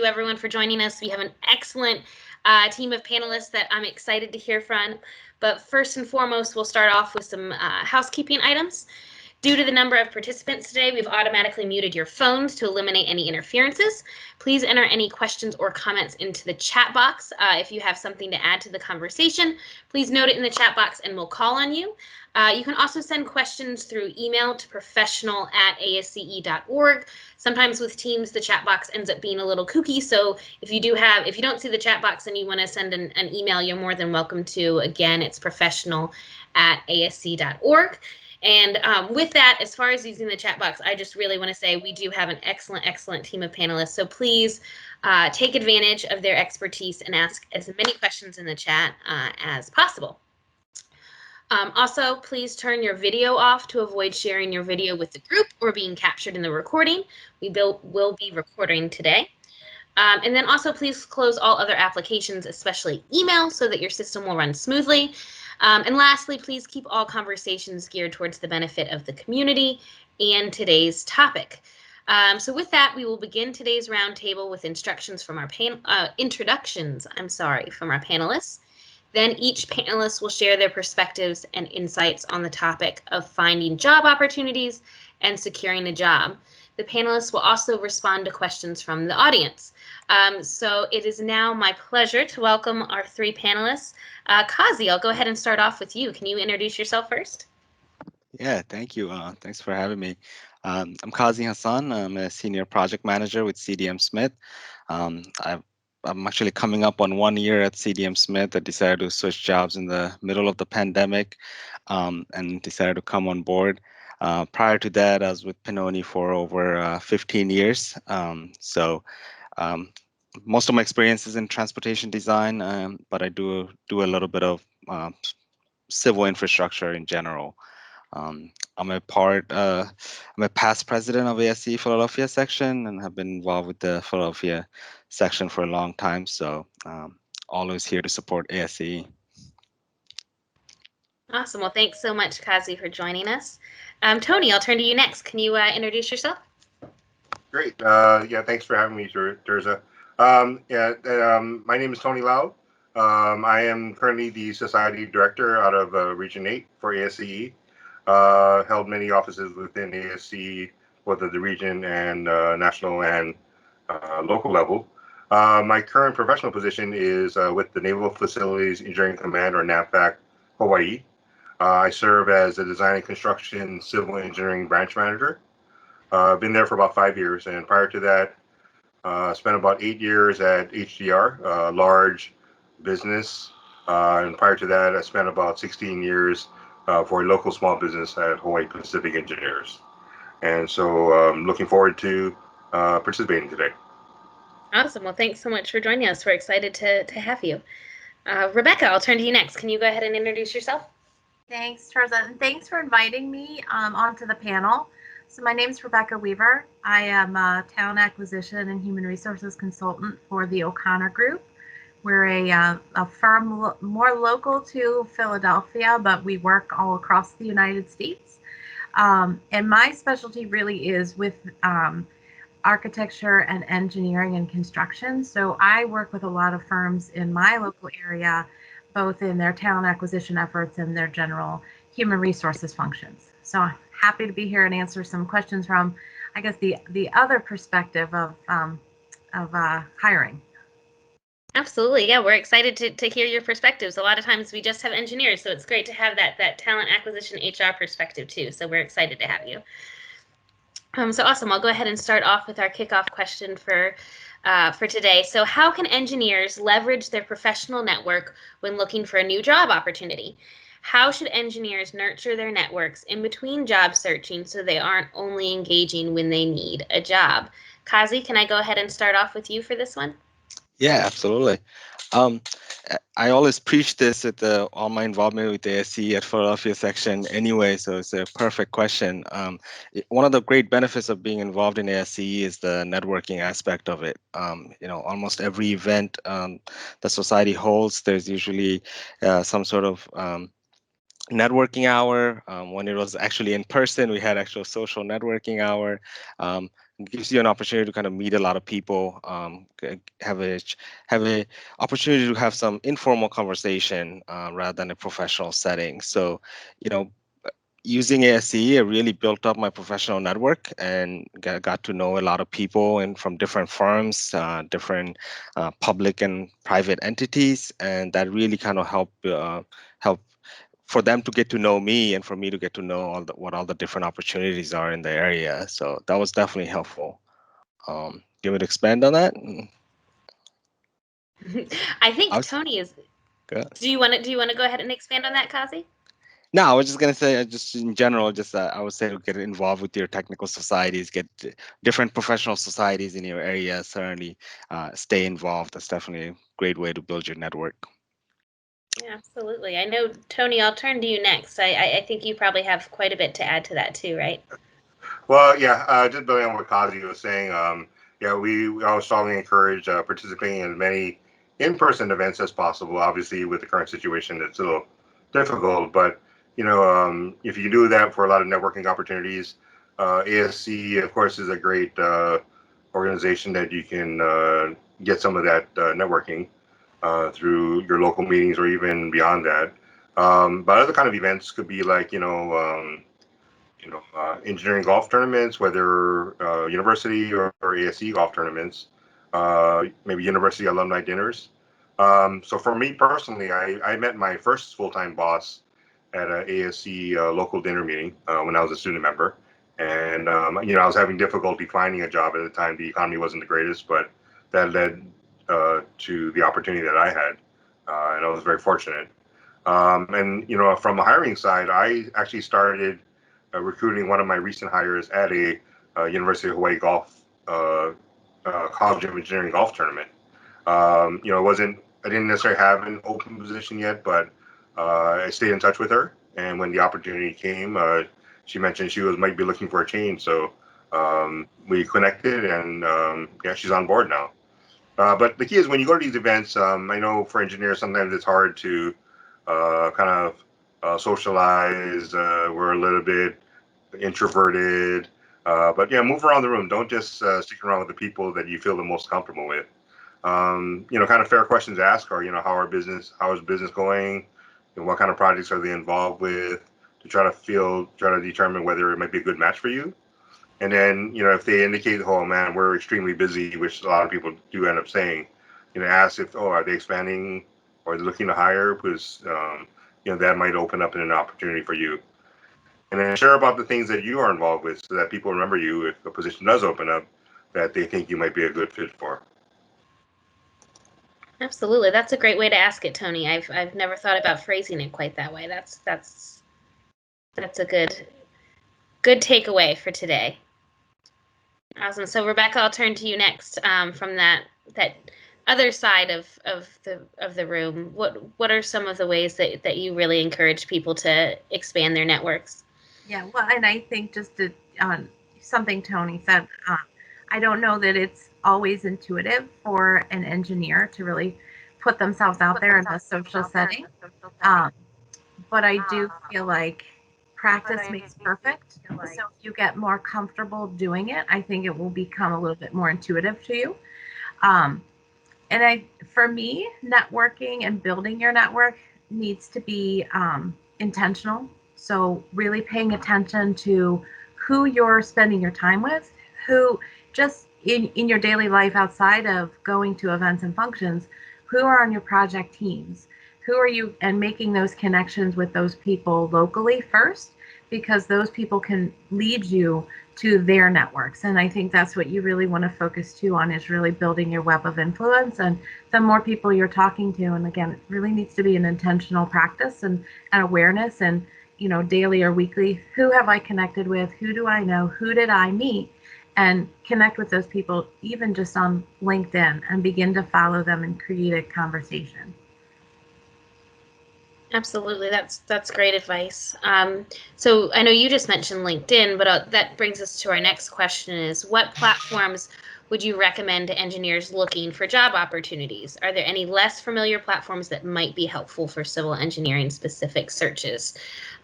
everyone for joining us. We have an excellent team of panelists that I'm excited to hear from. But first and foremost, we'll start off with some housekeeping items. Due to the number of participants today, we've automatically muted your phones to eliminate any interferences. Please enter any questions or comments into the chat box. If you have something to add to the conversation, please note it in the chat box and we'll call on you. You can also send questions through email to professional@asce.org. Sometimes with Teams, the chat box ends up being a little kooky. So if you don't see the chat box and you want to send an email, you're more than welcome to. Again, it's professional@asc.org. And with that, as far as using the chat box, I just really want to say we do have an excellent team of panelists. So please take advantage of their expertise and ask as many questions in the chat as possible. Also, please turn your video off to avoid sharing your video with the group or being captured in the recording. We will be recording today. And then also please close all other applications, especially email, so that your system will run smoothly. And lastly, please keep all conversations geared towards the benefit of the community and today's topic. So with that, we will begin today's roundtable with instructions from our introductions from our panelists. Then each panelist will share their perspectives and insights on the topic of finding job opportunities and securing a job. The panelists will also respond to questions from the audience. So it is now my pleasure to welcome our three panelists. Kazi, I'll go ahead and start off with you. Can you introduce yourself first? Yeah, thank you. Thanks for having me. I'm Kazi Hassan. I'm a senior project manager with CDM Smith. I'm actually coming up on 1 year at CDM Smith. I decided to switch jobs in the middle of the pandemic and decided to come on board. Prior to that, I was with Pannoni for over 15 years. Most of my experience is in transportation design, but I do a little bit of civil infrastructure in general. I'm a past president of ASCE Philadelphia section and have been involved with the Philadelphia section for a long time. So always here to support ASCE. Awesome. Well, thanks so much, Kazi, for joining us. Tony, I'll turn to you next. Can you introduce yourself? Great. Yeah, thanks for having me, Terza. My name is Tony Lau. I am currently the Society Director out of Region 8 for ASCE. Held many offices within ASCE, both at the region and national and local level. My current professional position is with the Naval Facilities Engineering Command, or NAVFAC, Hawaii. I serve as a design and construction civil engineering branch manager. I've been there for about 5 years, and prior to that, spent about 8 years at HDR, large business. And prior to that, I spent about 16 years for a local small business at Hawaii Pacific Engineers. And so I'm looking forward to participating today. Awesome. Well, thanks so much for joining us. We're excited to have you. Rebecca, I'll turn to you next. Can you go ahead and introduce yourself? Thanks, Terza, and thanks for inviting me onto the panel. So my name is Rebecca Weaver. I am a talent acquisition and human resources consultant for the O'Connor Group. We're a firm more local to Philadelphia, but we work all across the United States. And my specialty really is with architecture and engineering and construction. So I work with a lot of firms in my local area, both in their talent acquisition efforts and their general human resources functions. So happy to be here and answer some questions from, I guess, the other perspective of hiring. Absolutely. Yeah, we're excited to hear your perspectives. A lot of times we just have engineers, so it's great to have that talent acquisition HR perspective too. So we're excited to have you. So awesome. I'll go ahead and start off with our kickoff question for today. So how can engineers leverage their professional network when looking for a new job opportunity? How should engineers nurture their networks in between job searching so they aren't only engaging when they need a job? Kazi, can I go ahead and start off with you for this one? Yeah, absolutely. I always preach this at all my involvement with the ASCE at Philadelphia section anyway, so it's a perfect question. One of the great benefits of being involved in ASCE is the networking aspect of it. Almost every event the society holds, there's usually some sort of networking hour. When it was actually in person, we had actual social networking hour. It gives you an opportunity to kind of meet a lot of people, have a opportunity to have some informal conversation rather than a professional setting. So, you know, using ASCE, I really built up my professional network and got to know a lot of people and from different firms, different public and private entities, and that really kind of help for them to get to know me and for me to get to know what all the different opportunities are in the area. So that was definitely helpful. You want to expand on that? I think I was Tony is. good. Do you want to go ahead and expand on that, Kazi? No, I was just gonna say, just in general, just I would say to get involved with your technical societies, get different professional societies in your area. Certainly, stay involved. That's definitely a great way to build your network. Yeah, absolutely. I know, Tony, I'll turn to you next. I think you probably have quite a bit to add to that too, right? Well, yeah, just building on what Kazi was saying, yeah, we always strongly encourage participating in as many in-person events as possible. Obviously, with the current situation, it's a little difficult, but if you do that for a lot of networking opportunities, ASC, of course, is a great organization that you can get some of that networking through your local meetings or even beyond that. But other kind of events could be like, engineering golf tournaments, whether university or ASE golf tournaments, maybe university alumni dinners. So for me personally, I met my first full-time boss at an ASE local dinner meeting when I was a student member. And, I was having difficulty finding a job at the time. The economy wasn't the greatest, but that led to the opportunity that I had. And I was very fortunate. From a hiring side, I actually started recruiting one of my recent hires at a University of Hawaii golf College of Engineering golf tournament. I didn't necessarily have an open position yet, but I stayed in touch with her, and when the opportunity came, she mentioned she might be looking for a change, so we connected, and yeah, she's on board now. But the key is when you go to these events, I know for engineers sometimes it's hard to kind of socialize. We're a little bit introverted, but yeah, move around the room. Don't just stick around with the people that you feel the most comfortable with. Kind of fair questions to ask are, how is business going? And what kind of projects are they involved with? To try to determine whether it might be a good match for you. And then, if they indicate, oh man, we're extremely busy, which a lot of people do end up saying, ask if, are they expanding or are they looking to hire? Because, that might open up an opportunity for you. And then share about the things that you are involved with so that people remember you if a position does open up that they think you might be a good fit for. Absolutely. That's a great way to ask it, Tony. I've never thought about phrasing it quite that way. That's a good takeaway for today. Awesome. So Rebecca, I'll turn to you next. From that other side of the room, what are some of the ways that you really encourage people to expand their networks? Yeah, well, and I think just to something Tony said, I don't know that it's always intuitive for an engineer to really put themselves out there in a social setting. But I do feel like practice makes perfect. So if you get more comfortable doing it, I think it will become a little bit more intuitive to you. For me, networking and building your network needs to be intentional. So really paying attention to who you're spending your time with, who just in your daily life outside of going to events and functions, who are on your project teams, who are you, and making those connections with those people locally first, because those people can lead you to their networks. And I think that's what you really want to focus too on, is really building your web of influence. And the more people you're talking to, and again, it really needs to be an intentional practice and awareness, and daily or weekly, who have I connected with? Who do I know? Who did I meet? And connect with those people, even just on LinkedIn, and begin to follow them and create a conversation. Absolutely. That's great advice. So I know you just mentioned LinkedIn, but that brings us to our next question is, what platforms would you recommend to engineers looking for job opportunities? Are there any less familiar platforms that might be helpful for civil engineering specific searches?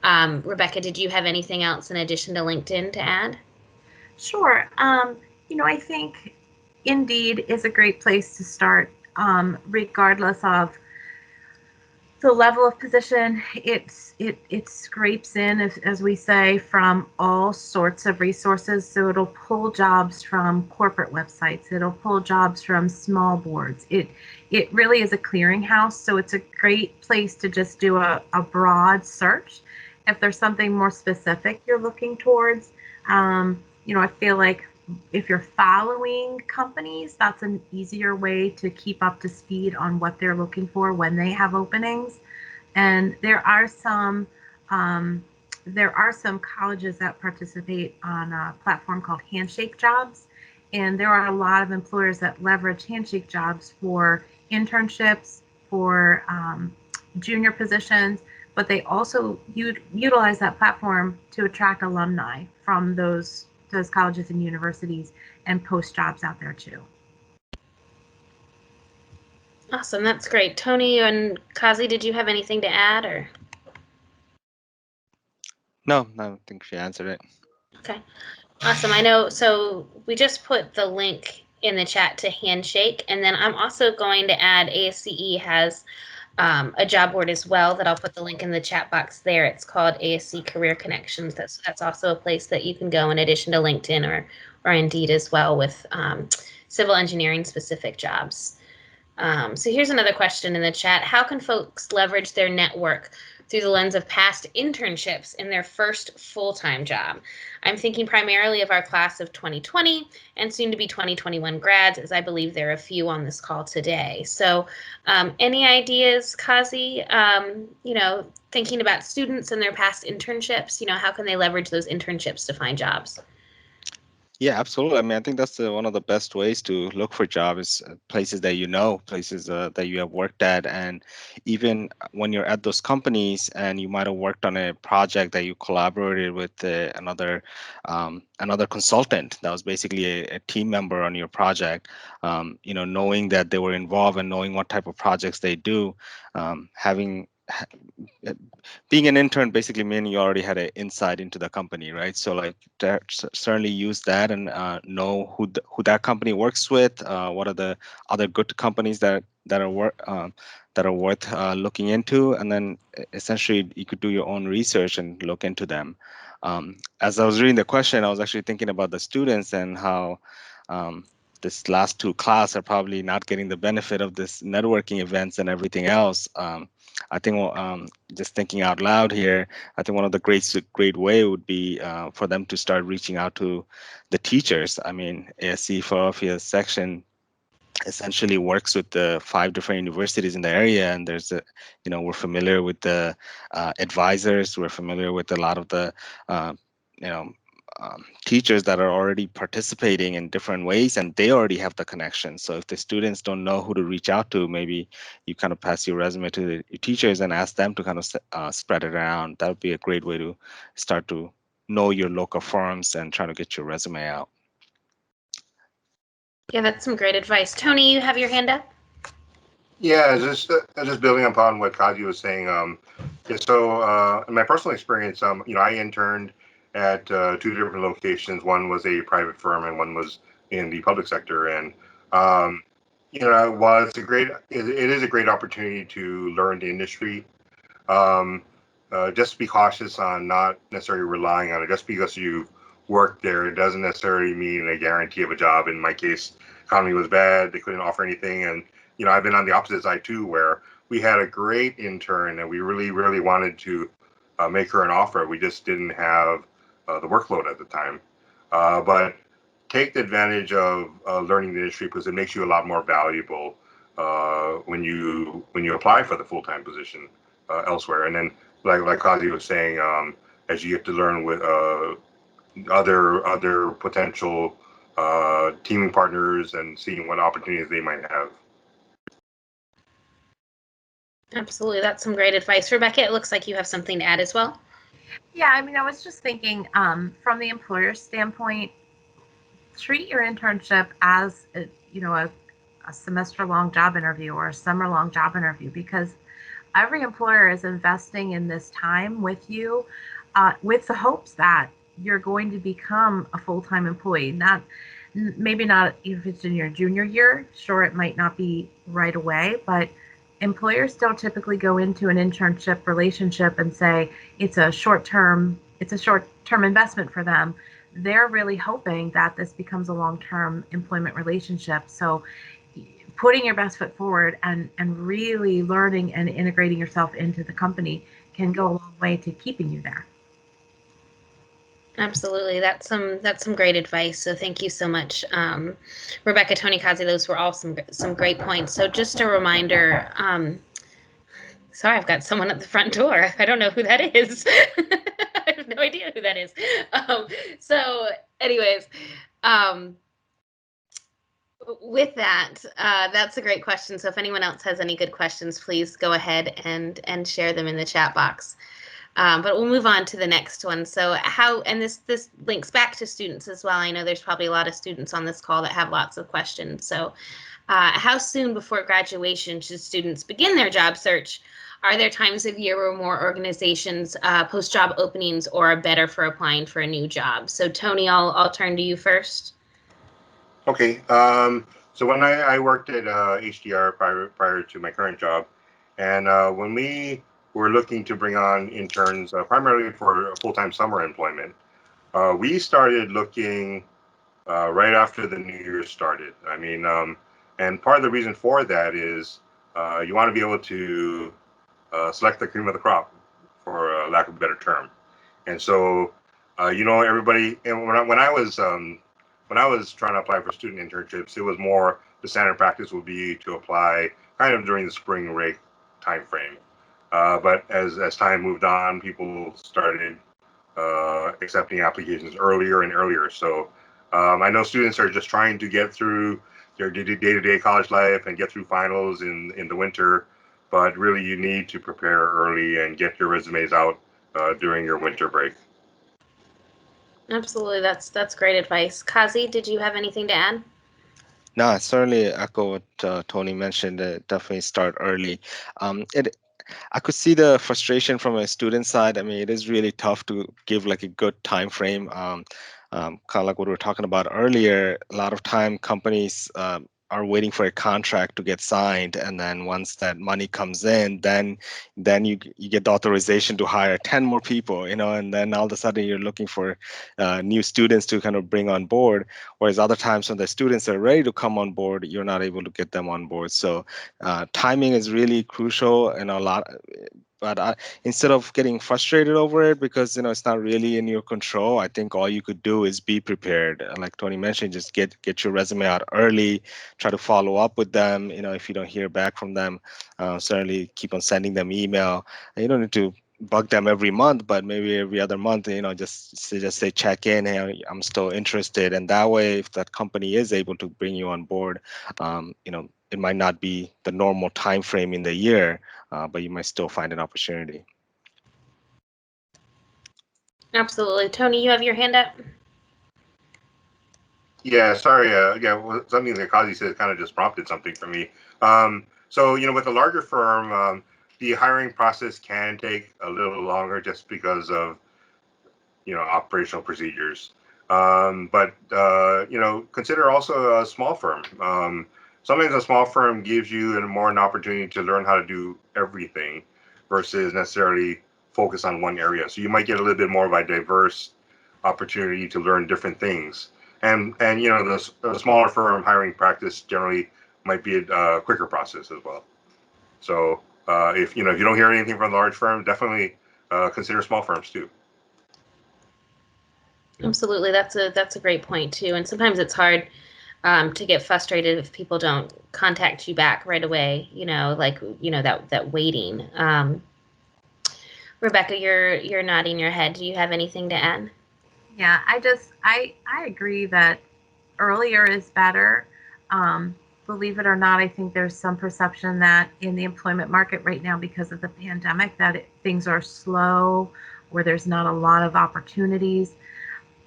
Rebecca, did you have anything else in addition to LinkedIn to add? Sure. I think Indeed is a great place to start, regardless of the level of position. It scrapes in, as we say, from all sorts of resources. So it'll pull jobs from corporate websites. It'll pull jobs from small boards. It really is a clearinghouse. So it's a great place to just do a broad search. If there's something more specific you're looking towards, I feel like if you're following companies, that's an easier way to keep up to speed on what they're looking for when they have openings. And there are some colleges that participate on a platform called Handshake Jobs, and there are a lot of employers that leverage Handshake Jobs for internships, for junior positions, but they also utilize that platform to attract alumni from those colleges and universities and post jobs out there too. Awesome, that's great. Tony and Kazi, did you have anything to add, or? No, I think she answered it. Okay, awesome. I know, so we just put the link in the chat to Handshake, and then I'm also going to add ASCE has a job board as well that I'll put the link in the chat box there. It's called ASC Career Connections. That's also a place that you can go in addition to LinkedIn or Indeed as well with civil engineering specific jobs. So here's another question in the chat. How can folks leverage their network through the lens of past internships in their first full-time job? I'm thinking primarily of our class of 2020 and soon to be 2021 grads, as I believe there are a few on this call today. So any ideas, Kazi, thinking about students and their past internships, how can they leverage those internships to find jobs? Yeah, absolutely. I mean, I think that's one of the best ways to look for jobs, places that places that you have worked at. And even when you're at those companies and you might have worked on a project that you collaborated with another consultant that was basically a team member on your project, knowing that they were involved and knowing what type of projects they do, being an intern basically meaning you already had an insight into the company, right? So like certainly use that and know who that company works with. What are the other good companies that are worth looking into, and then essentially you could do your own research and look into them. As I was reading the question, I was actually thinking about the students and how this last two class are probably not getting the benefit of this networking events and everything else. I think just thinking out loud here, I think one of the great way would be for them to start reaching out to the teachers. I mean, ASC Philadelphia section essentially works with the 5 different universities in the area, and there's we're familiar with the advisors, we're familiar with a lot of the teachers that are already participating in different ways, and they already have the connection. So if the students don't know who to reach out to, maybe you kind of pass your resume to your teachers and ask them to kind of spread it around. That would be a great way to start to know your local firms and try to get your resume out. Yeah, that's some great advice. Tony, you have your hand up? Yeah, just building upon what Kaji was saying. So in my personal experience, I interned at 2 different locations. One was a private firm, and one was in the public sector. And while it is a great opportunity to learn the industry. Just be cautious on not necessarily relying on it. Just because you work there, it doesn't necessarily mean a guarantee of a job. In my case, economy was bad; they couldn't offer anything, and I've been on the opposite side too, where we had a great intern and we really, really wanted to make her an offer. We just didn't have the workload at the time. But take the advantage of learning the industry, because it makes you a lot more valuable when you apply for the full-time position elsewhere. And then, like Kazi was saying, as you get to learn with other potential teaming partners and seeing what opportunities they might have. Absolutely. That's some great advice. Rebecca, it looks like you have something to add as well. Yeah, I mean, I was just thinking from the employer standpoint, treat your internship as a semester-long job interview or a summer-long job interview, because every employer is investing in this time with you with the hopes that you're going to become a full-time employee. maybe not if it's in your junior year. Sure, it might not be right away, but employers still typically go into an internship relationship and say it's a short-term investment for them. They're really hoping that this becomes a long-term employment relationship. So putting your best foot forward and really learning and integrating yourself into the company can go a long way to keeping you there. Absolutely. That's some great advice. So thank you so much, Rebecca, Tony, Kazi. Those were all some great points. So just a reminder, sorry, I've got someone at the front door. I don't know who that is. I have no idea who that is. So anyways, with that, that's a great question. So if anyone else has any good questions, please go ahead and share them in the chat box. But we'll move on to the next one. So and this links back to students as well. I know there's probably a lot of students on this call that have lots of questions. So how soon before graduation should students begin their job search? Are there times of year where more organizations post job openings or are better for applying for a new job? So Tony, I'll turn to you first. Okay. So when I worked at HDR prior to my current job, and when we were looking to bring on interns primarily for full-time summer employment, we started looking right after the new year started. I mean, and part of the reason for that is you want to be able to select the cream of the crop, for lack of a better term. And so, everybody. And when I was trying to apply for student internships, it was more the standard practice would be to apply kind of during the spring break time frame. But as time moved on, people started accepting applications earlier and earlier. So I know students are just trying to get through their day-to-day college life and get through finals in the winter. But really, you need to prepare early and get your resumes out during your winter break. Absolutely, that's great advice. Kazi, did you have anything to add? No, I certainly echo what Tony mentioned. Definitely start early. I could see the frustration from a student side. I mean, it is really tough to give like a good time frame. Kind of like what we were talking about earlier. A lot of time, companies are waiting for a contract to get signed, and then once that money comes in, then you get the authorization to hire 10 more people, and then all of a sudden you're looking for new students to kind of bring on board. Whereas other times when the students are ready to come on board, you're not able to get them on board. So timing is really crucial, and a lot. But instead of getting frustrated over it because it's not really in your control, I think all you could do is be prepared. Like Tony mentioned, just get your resume out early, try to follow up with them. If you don't hear back from them, certainly keep on sending them email. And you don't need to bug them every month, but maybe every other month, just say check in. Hey, I'm still interested, and that way, if that company is able to bring you on board, it might not be the normal time frame in the year, but you might still find an opportunity. Absolutely. Tony, you have your hand up? Yeah, sorry. Something that Kazi said kind of just prompted something for me. So, with a larger firm, the hiring process can take a little longer just because of, operational procedures. But consider also a small firm. Sometimes a small firm gives you more an opportunity to learn how to do everything versus necessarily focus on one area. So you might get a little bit more of a diverse opportunity to learn different things. And the smaller firm hiring practice generally might be a quicker process as well. So if you don't hear anything from the large firm, definitely consider small firms too. Absolutely, that's a great point too. And sometimes it's hard to get frustrated if people don't contact you back right away. That waiting. Rebecca, you're nodding your head. Do you have anything to add? Yeah, I agree that earlier is better. Believe it or not, I think there's some perception that in the employment market right now, because of the pandemic, that things are slow, or there's not a lot of opportunities.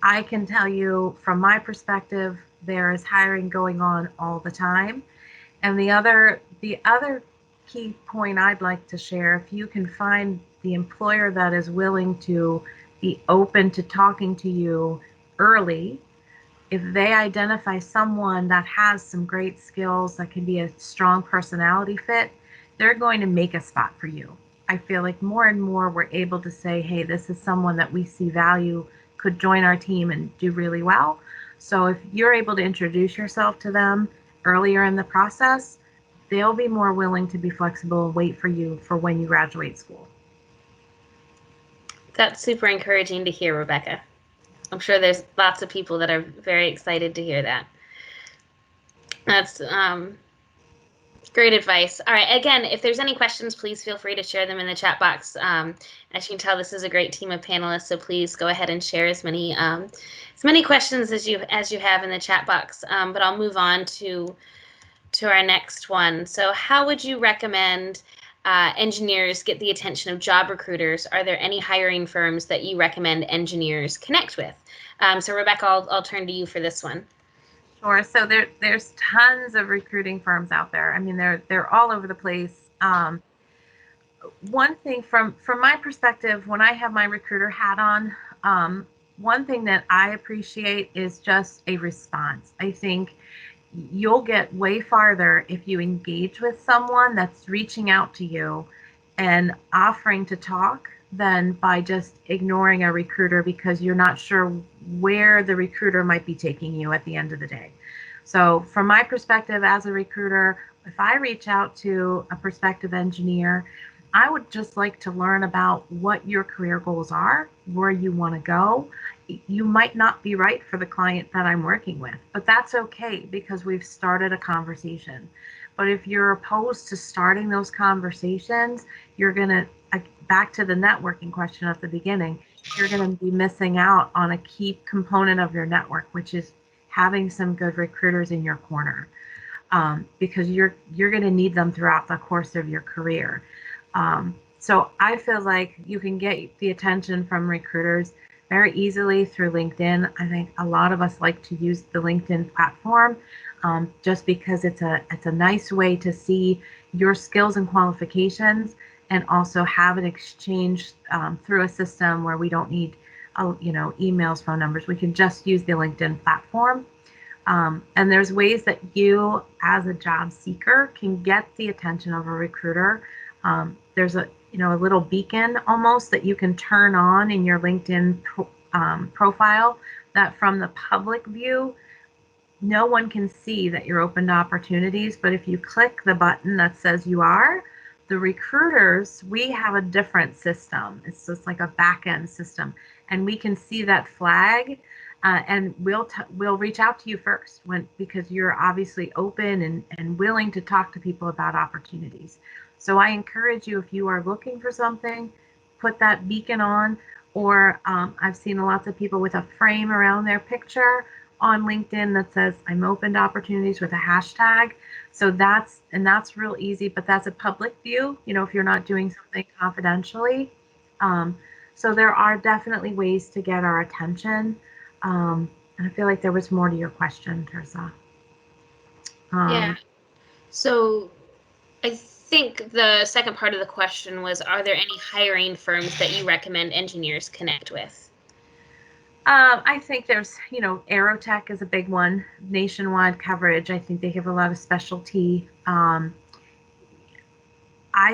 I can tell you from my perspective, there is hiring going on all the time. And the other key point I'd like to share, if you can find the employer that is willing to be open to talking to you early, if they identify someone that has some great skills, that can be a strong personality fit, they're going to make a spot for you. I feel like more and more we're able to say, hey, this is someone that we see value, could join our team and do really well. So if you're able to introduce yourself to them earlier in the process, they'll be more willing to be flexible and wait for you for when you graduate school. That's super encouraging to hear, Rebecca. I'm sure there's lots of people that are very excited to hear that. That's great advice. All right. Again, if there's any questions, please feel free to share them in the chat box. As you can tell, this is a great team of panelists, so please go ahead and share as many questions as you have in the chat box. But I'll move on to our next one. So, how would you recommend engineers get the attention of job recruiters? Are there any hiring firms that you recommend engineers connect with? So, Rebecca, I'll turn to you for this one. Sure. So there's tons of recruiting firms out there. I mean, they're all over the place. One thing from my perspective, when I have my recruiter hat on, one thing that I appreciate is just a response. I think you'll get way farther if you engage with someone that's reaching out to you and offering to talk than by just ignoring a recruiter because you're not sure where the recruiter might be taking you at the end of the day. So from my perspective as a recruiter, if I reach out to a prospective engineer, I would just like to learn about what your career goals are, where you want to go. You might not be right for the client that I'm working with, but that's okay because we've started a conversation. But if you're opposed to starting those conversations, you're going to, back to the networking question at the beginning, you're going to be missing out on a key component of your network, which is having some good recruiters in your corner, because you're going to need them throughout the course of your career. So I feel like you can get the attention from recruiters very easily through LinkedIn. I think a lot of us like to use the LinkedIn platform just because it's a nice way to see your skills and qualifications and also have an exchange through a system where we don't need emails, phone numbers. We can just use the LinkedIn platform. And there's ways that you as a job seeker can get the attention of a recruiter. There's a little beacon almost that you can turn on in your LinkedIn profile that from the public view, no one can see that you're open to opportunities. But if you click the button that says you are, the recruiters, we have a different system. It's just like a back end system. And we can see that flag and we'll reach out to you first because you're obviously open and willing to talk to people about opportunities. So I encourage you, if you are looking for something, put that beacon on, or I've seen lots of people with a frame around their picture on LinkedIn that says, I'm open to opportunities with a hashtag. So that's real easy, but that's a public view, if you're not doing something confidentially. So there are definitely ways to get our attention. And I feel like there was more to your question, Teresa. Yeah. So I think the second part of the question was, are there any hiring firms that you recommend engineers connect with? I think there's, Aerotech is a big one, nationwide coverage. I think they have a lot of specialty. I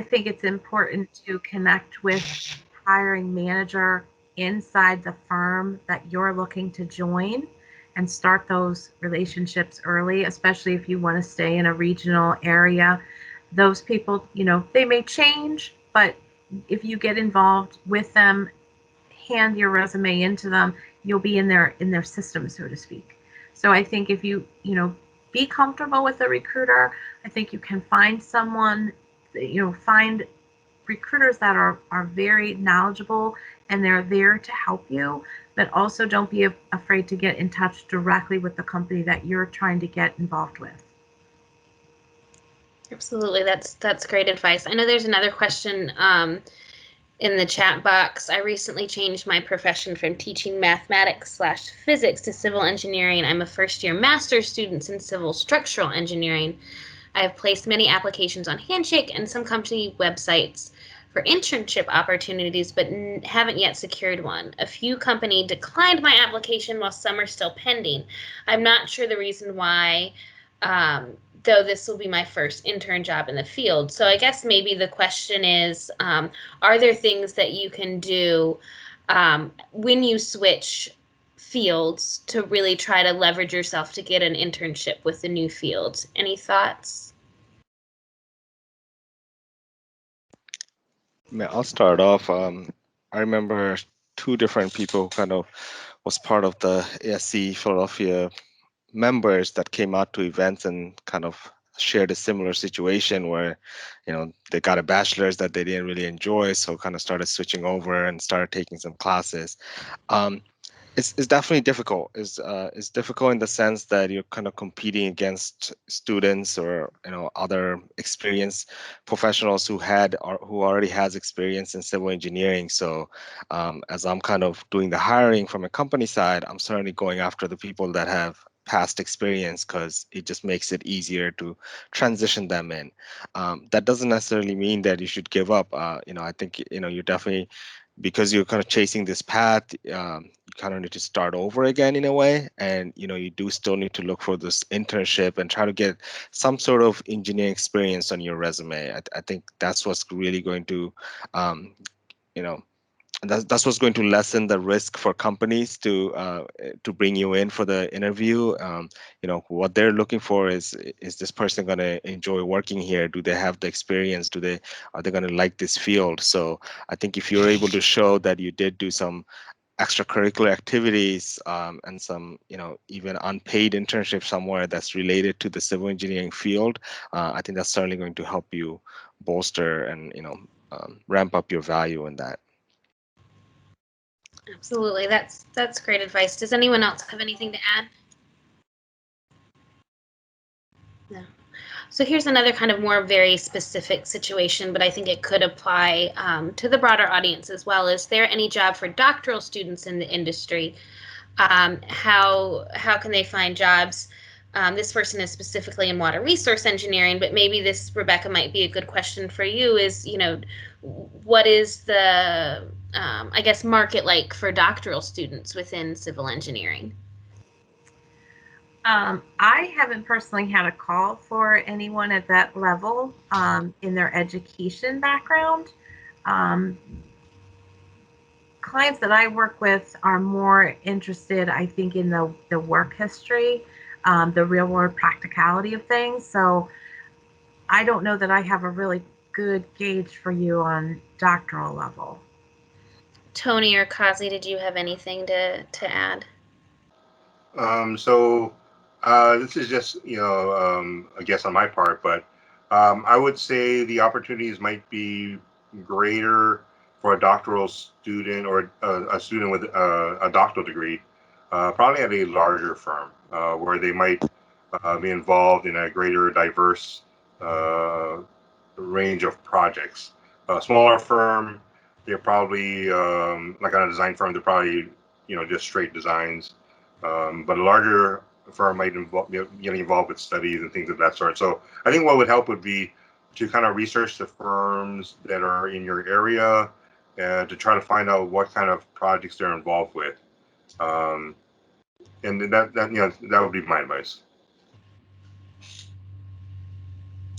think it's important to connect with hiring manager inside the firm that you're looking to join and start those relationships early, especially if you want to stay in a regional area. Those people, they may change, but if you get involved with them, hand your resume into them, you'll be in their system, so to speak. So I think if you be comfortable with a recruiter, I think you can find someone, find recruiters that are very knowledgeable and they're there to help you, but also don't be afraid to get in touch directly with the company that you're trying to get involved with. Absolutely. That's great advice. I know there's another question in the chat box. I recently changed my profession from teaching mathematics/physics to civil engineering. I'm a first-year master's student in civil structural engineering. I have placed many applications on Handshake and some company websites for internship opportunities, but haven't yet secured one. A few companies declined my application while some are still pending. I'm not sure the reason why, though this will be my first intern job in the field. So I guess maybe the question is, are there things that you can do when you switch fields to really try to leverage yourself to get an internship with the new field? Any thoughts? I'll start off. I remember two different people who kind of was part of the ASC Philadelphia members that came out to events and kind of shared a similar situation where, they got a bachelor's that they didn't really enjoy, so kind of started switching over and started taking some classes. It's definitely difficult. It's difficult in the sense that you're kind of competing against students or other experienced professionals who already has experience in civil engineering. So as I'm kind of doing the hiring from a company side, I'm certainly going after the people that have past experience because it just makes it easier to transition them in. That doesn't necessarily mean that you should give up. I think you're definitely, because you're kind of chasing this path, you kind of need to start over again in a way. And, you do still need to look for this internship and try to get some sort of engineering experience on your resume. I think that's what's really going to, you know, that's what's going to lessen the risk for companies to bring you in for the interview. What they're looking for is this person going to enjoy working here? Do they have the experience? Are they going to like this field? So I think if you're able to show that you did do some extracurricular activities and some even unpaid internship somewhere that's related to the civil engineering field, I think that's certainly going to help you bolster and ramp up your value in that. Absolutely. That's great advice. Does anyone else have anything to add? No. So here's another kind of more very specific situation, but I think it could apply to the broader audience as well. Is there any job for doctoral students in the industry? How can they find jobs? This person is specifically in water resource engineering, but maybe this, Rebecca, might be a good question for you is, what is the, I guess, market like for doctoral students within civil engineering? I haven't personally had a call for anyone at that level in their education background. Clients that I work with are more interested, I think, in the work history, the real world practicality of things. So I don't know that I have a really good gauge for you on doctoral level. Tony or Kazi, did you have anything to add? This is just, I guess on my part, but I would say the opportunities might be greater for a doctoral student or a student with a doctoral degree, probably at a larger firm where they might be involved in a greater diverse range of projects. A smaller firm, they're probably like on a design firm, they're probably just straight designs. But a larger firm might get involved with studies and things of that sort. So I think what would help would be to kind of research the firms that are in your area and to try to find out what kind of projects they're involved with. And that would be my advice.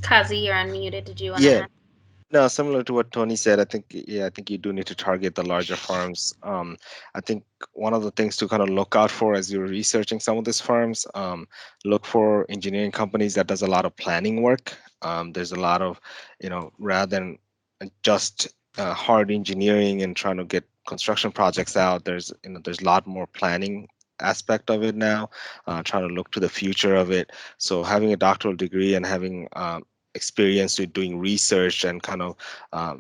Kazi, you're unmuted. Did you want to Yeah. add? No, similar to what Tony said, I think you do need to target the larger firms. I think one of the things to kind of look out for as you're researching some of these firms, look for engineering companies that does a lot of planning work. There's a lot of, rather than just hard engineering and trying to get construction projects out, there's a lot more planning aspect of it now, trying to look to the future of it. So having a doctoral degree and having experience with doing research and kind of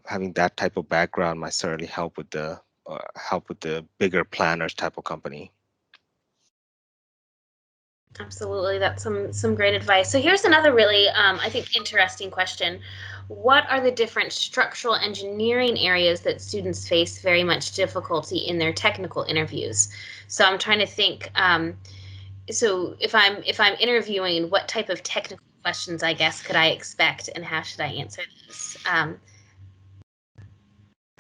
having that type of background might certainly help with the bigger planners type of company. Absolutely, that's some great advice. So here's another really, I think, interesting question. What are the different structural engineering areas that students face very much difficulty in their technical interviews? So I'm trying to think. So if I'm interviewing, what type of technical questions, I guess, could I expect, and how should I answer these?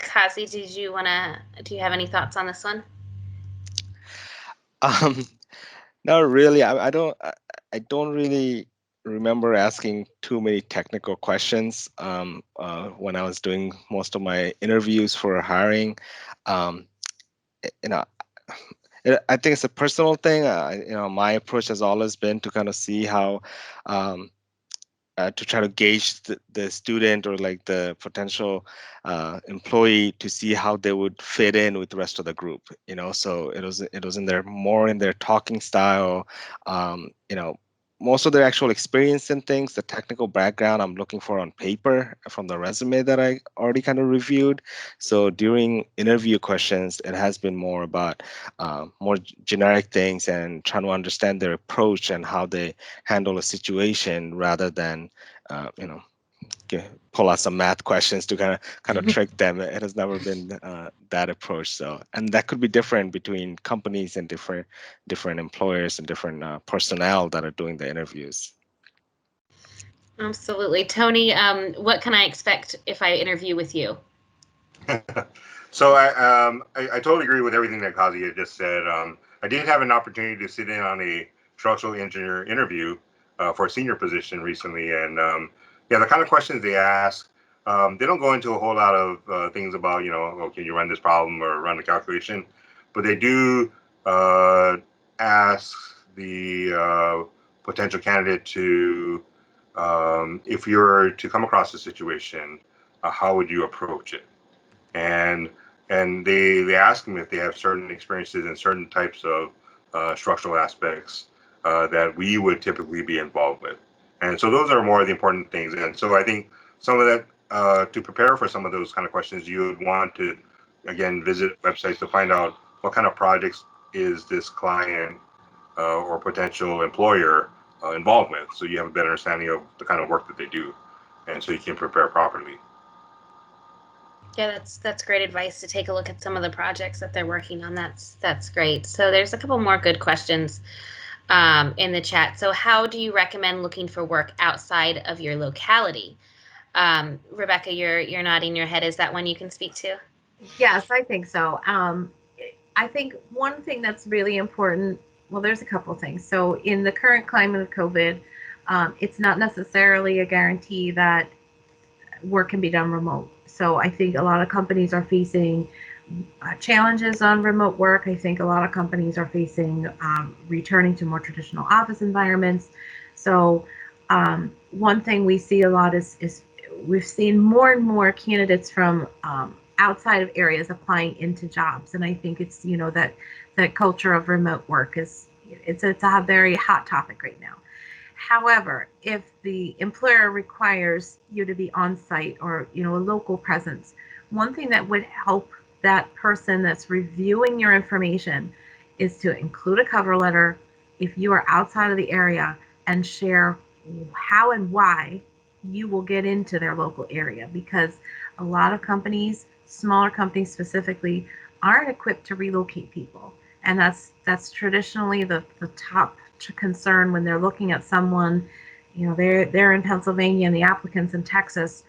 Kazi, do you have any thoughts on this one? Not really. I don't really remember asking too many technical questions when I was doing most of my interviews for hiring. Um, you know, I think it's a personal thing. My approach has always been to kind of see how um, to try to gauge the student or like the potential employee to see how they would fit in with the rest of the group. So it was in their more in their talking style. Most of their actual experience in things, the technical background I'm looking for on paper from the resume that I already kind of reviewed. So during interview questions, it has been more about more generic things and trying to understand their approach and how they handle a situation rather than pull out some math questions to kind of trick them. It has never been that approach. So, and that could be different between companies and different employers and different personnel that are doing the interviews. Absolutely. Tony, what can I expect if I interview with you? So I totally agree with everything that Kazi had just said. I did have an opportunity to sit in on a structural engineer interview for a senior position recently, and yeah, the kind of questions they ask, they don't go into a whole lot of things about can you run this problem or run the calculation, but they do ask the potential candidate to if you're to come across a situation, how would you approach it? And they ask them if they have certain experiences in certain types of structural aspects that we would typically be involved with. And so those are more of the important things. And so I think some of that, to prepare for some of those kind of questions, you would want to, again, visit websites to find out what kind of projects is this client or potential employer involved with. So you have a better understanding of the kind of work that they do. And so you can prepare properly. Yeah, that's great advice to take a look at some of the projects that they're working on. That's great. So there's a couple more good questions in the chat. So how do you recommend looking for work outside of your locality? Rebecca, you're nodding your head. Is that one you can speak to? Yes, I think so. I think one thing that's really important, well, there's a couple things. So in the current climate of COVID, it's not necessarily a guarantee that work can be done remote. So I think a lot of companies are facing challenges on remote work. I think a lot of companies are facing returning to more traditional office environments. So one thing we see a lot is we've seen more and more candidates from outside of areas applying into jobs, and I think it's that culture of remote work it's a very hot topic right now. However, if the employer requires you to be on site or a local presence, one thing that would help that person that's reviewing your information is to include a cover letter if you are outside of the area and share how and why you will get into their local area, because a lot of companies, smaller companies specifically, aren't equipped to relocate people, and that's traditionally the top concern when they're looking at someone. They're in Pennsylvania and the applicant's in Texas.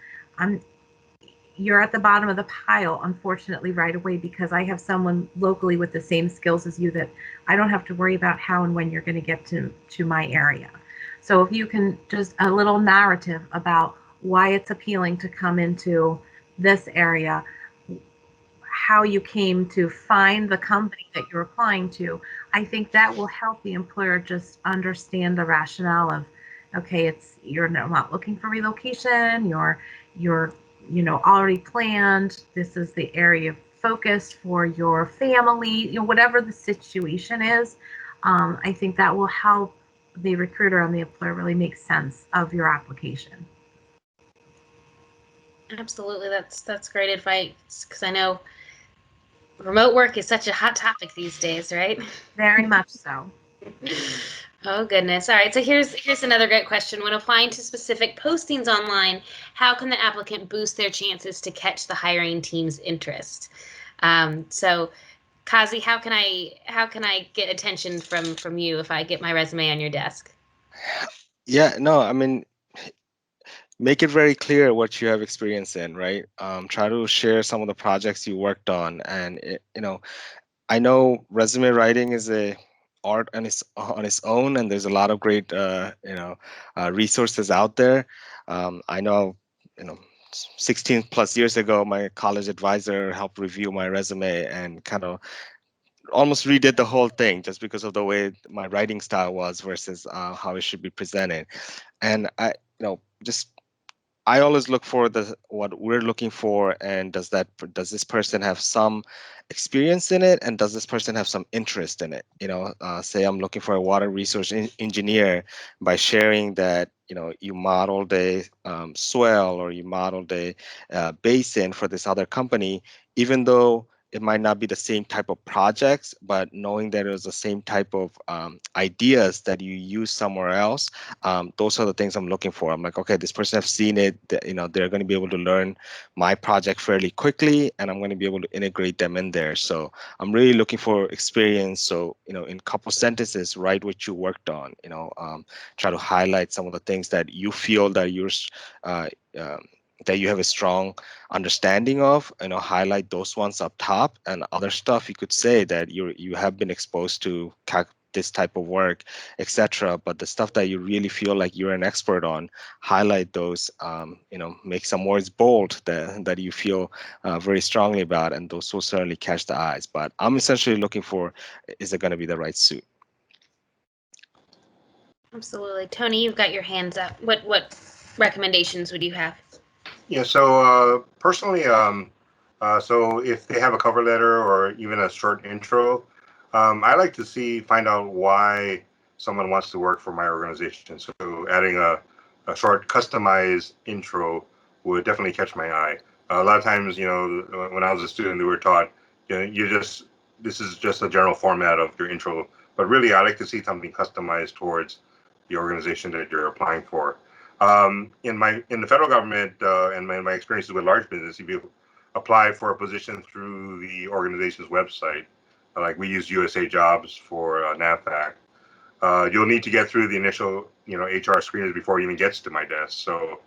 You're at the bottom of the pile, unfortunately, right away, because I have someone locally with the same skills as you that I don't have to worry about how and when you're going to get to my area. So if you can just a little narrative about why it's appealing to come into this area, how you came to find the company that you're applying to, I think that will help the employer just understand the rationale of, okay, you're not looking for relocation, you're already planned, this is the area of focus for your family, whatever the situation is. I think that will help the recruiter and the employer really make sense of your application. Absolutely, that's great advice, because I know remote work is such a hot topic these days, right? Very much so. Oh goodness. All right. So here's another great question. When applying to specific postings online, how can the applicant boost their chances to catch the hiring team's interest? So Kazi, how can I get attention from you if I get my resume on your desk? Yeah, no, I mean, make it very clear what you have experience in, right? Try to share some of the projects you worked on, and I know resume writing is a art on its own, and there's a lot of great resources out there. I know, 16 plus years ago, my college advisor helped review my resume and kind of almost redid the whole thing just because of the way my writing style was versus how it should be presented. And just I always look for what we're looking for, and does this person have some experience in it, and does this person have some interest in it? Say I'm looking for a water resource engineer. By sharing that you modeled a swell, or you modeled a basin for this other company, even though it might not be the same type of projects, but knowing that it was the same type of ideas that you use somewhere else, those are the things I'm looking for. I'm like, okay, this person has seen it, they're going to be able to learn my project fairly quickly, and I'm going to be able to integrate them in there. So I'm really looking for experience. So, in a couple sentences, write what you worked on, try to highlight some of the things that you feel that uh, um, that you have a strong understanding of, highlight those ones up top, and other stuff you could say that you have been exposed to this type of work, etc. But the stuff that you really feel like you're an expert on, highlight those, make some words bold that you feel very strongly about, and those will certainly catch the eyes. But I'm essentially looking for, is it going to be the right suit? Absolutely. Tony, you've got your hands up. What recommendations would you have? Yeah, so personally, so if they have a cover letter or even a short intro, I like to find out why someone wants to work for my organization. So adding a short customized intro would definitely catch my eye. A lot of times, when I was a student, we were taught, this is just a general format of your intro, but really I like to see something customized towards the organization that you're applying for. In the federal government and my experiences with large business, if you apply for a position through the organization's website, like we use USA Jobs for NAVFAC, you'll need to get through the initial HR screeners before it even gets to my desk. So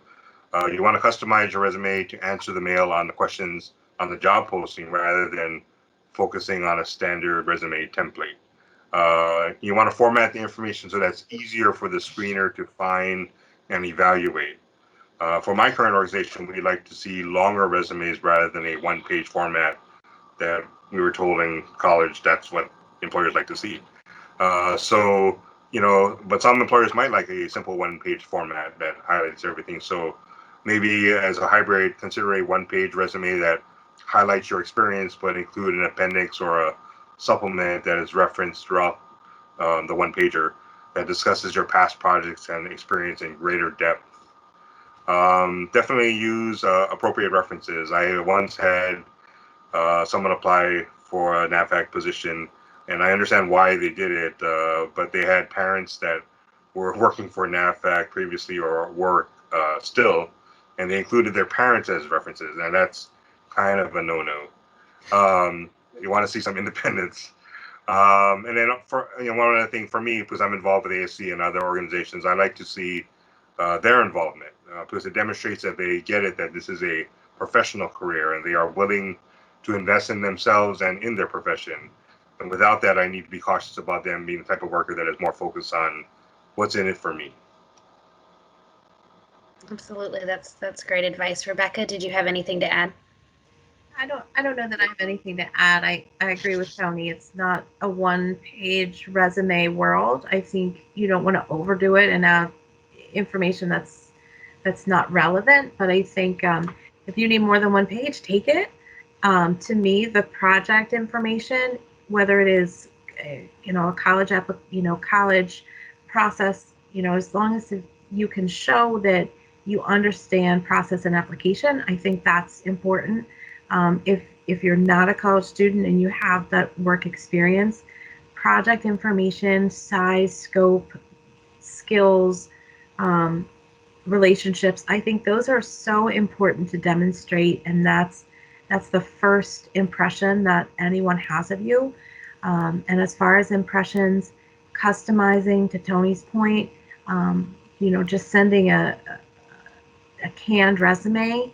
you want to customize your resume to answer the mail on the questions on the job posting rather than focusing on a standard resume template. You want to format the information so that's easier for the screener to find and evaluate. For my current organization, we like to see longer resumes rather than a one-page format that we were told in college that's what employers like to see. But some employers might like a simple one-page format that highlights everything. So maybe as a hybrid, consider a one-page resume that highlights your experience, but include an appendix or a supplement that is referenced throughout the one-pager that discusses your past projects and experience in greater depth. Definitely use appropriate references. I once had someone apply for a NAVFAC position, and I understand why they did it, but they had parents that were working for NAVFAC previously or work still, and they included their parents as references, and that's kind of a no-no. You want to see some independence. And then one other thing for me, because I'm involved with ASC and other organizations, I like to see their involvement because it demonstrates that they get it, that this is a professional career and they are willing to invest in themselves and in their profession. And without that, I need to be cautious about them being the type of worker that is more focused on what's in it for me. Absolutely. That's great advice. Rebecca, did you have anything to add? I don't know that I have anything to add. I agree with Tony. It's not a one-page resume world. I think you don't want to overdo it and have information that's not relevant. But I think if you need more than one page, take it. To me, the project information, whether it is a college college process, as long as you can show that you understand process and application, I think that's important. If you're not a college student and you have that work experience, project information, size, scope, skills, relationships, I think those are so important to demonstrate, and that's the first impression that anyone has of you. And as far as impressions, customizing, to Tony's point, just sending a canned resume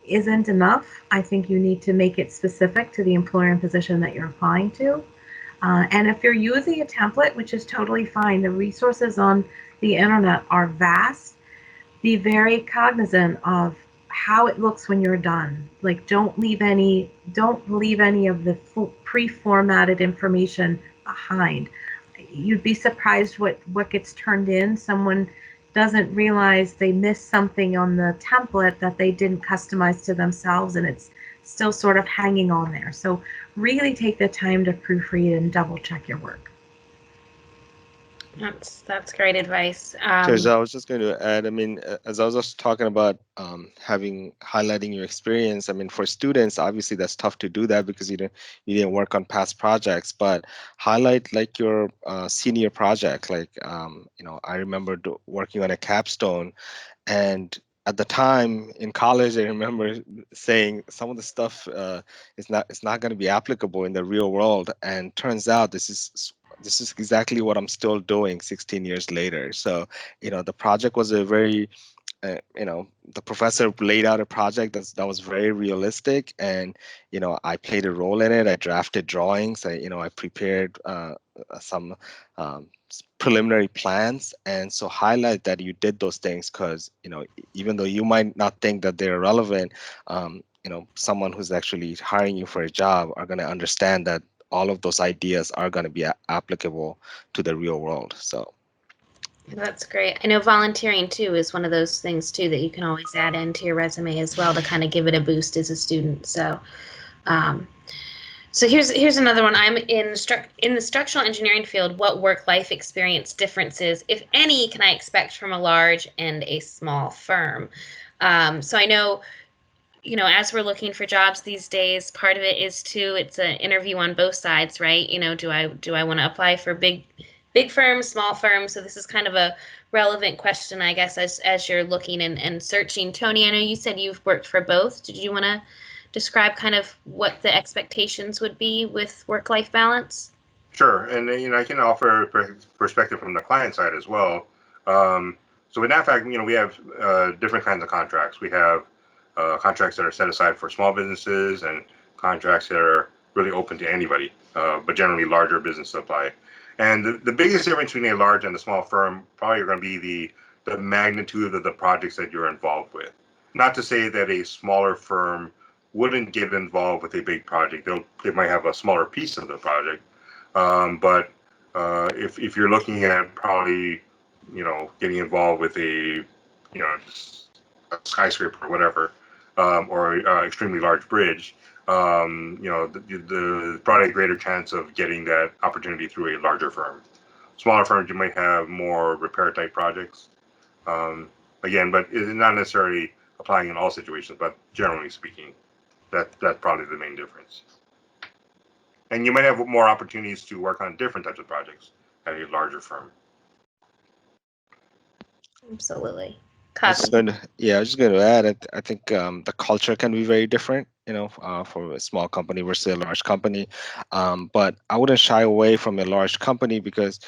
isn't enough. I think you need to make it specific to the employer and position that you're applying to. And if you're using a template, which is totally fine, the resources on the internet are vast. Be very cognizant of how it looks when you're done. Like, don't leave any of the pre-formatted information behind. You'd be surprised what gets turned in. Someone doesn't realize they missed something on the template that they didn't customize to themselves, and it's still sort of hanging on there. So really take the time to proofread and double check your work. That's great advice. Teresa, I was just going to add, I mean, as I was just talking about highlighting your experience, I mean, for students, obviously that's tough to do that because you didn't work on past projects, but highlight like your senior project. Like, I remember working on a capstone, and at the time in college, I remember saying some of the stuff is not going to be applicable in the real world, and turns out this is exactly what I'm still doing 16 years later. So, the project was a very, the professor laid out a project that was very realistic, and I played a role in it. I drafted drawings. I prepared some preliminary plans, and so highlight that you did those things because even though you might not think that they're relevant, someone who's actually hiring you for a job are going to understand that all of those ideas are going to be applicable to the real world. So that's great. I know volunteering too is one of those things too that you can always add into your resume as well to kind of give it a boost as a student. So so here's another one. I'm in the structural engineering field. What work-life experience differences, if any, can I expect from a large and a small firm? So I know, as we're looking for jobs these days, part of it is it's an interview on both sides, right? Do I want to apply for big firms, small firms? So this is kind of a relevant question, I guess, as you're looking and searching. Tony, I know you said you've worked for both. Did you want to describe kind of what the expectations would be with work-life balance? Sure, and I can offer perspective from the client side as well. So in that fact, we have different kinds of contracts. We have contracts that are set aside for small businesses and contracts that are really open to anybody, but generally larger businesses apply. And the biggest difference between a large and a small firm probably are going to be the magnitude of the projects that you're involved with. Not to say that a smaller firm wouldn't get involved with a big project. They might have a smaller piece of the project, but if you're looking at probably getting involved with a skyscraper or whatever, or extremely large bridge, the probably a greater chance of getting that opportunity through a larger firm. Smaller firms, you might have more repair type projects. Again, but it's not necessarily applying in all situations, but generally speaking, that's probably the main difference. And you might have more opportunities to work on different types of projects at a larger firm. Absolutely. I was just going to add, I think the culture can be very different, for a small company versus a large company. But I wouldn't shy away from a large company because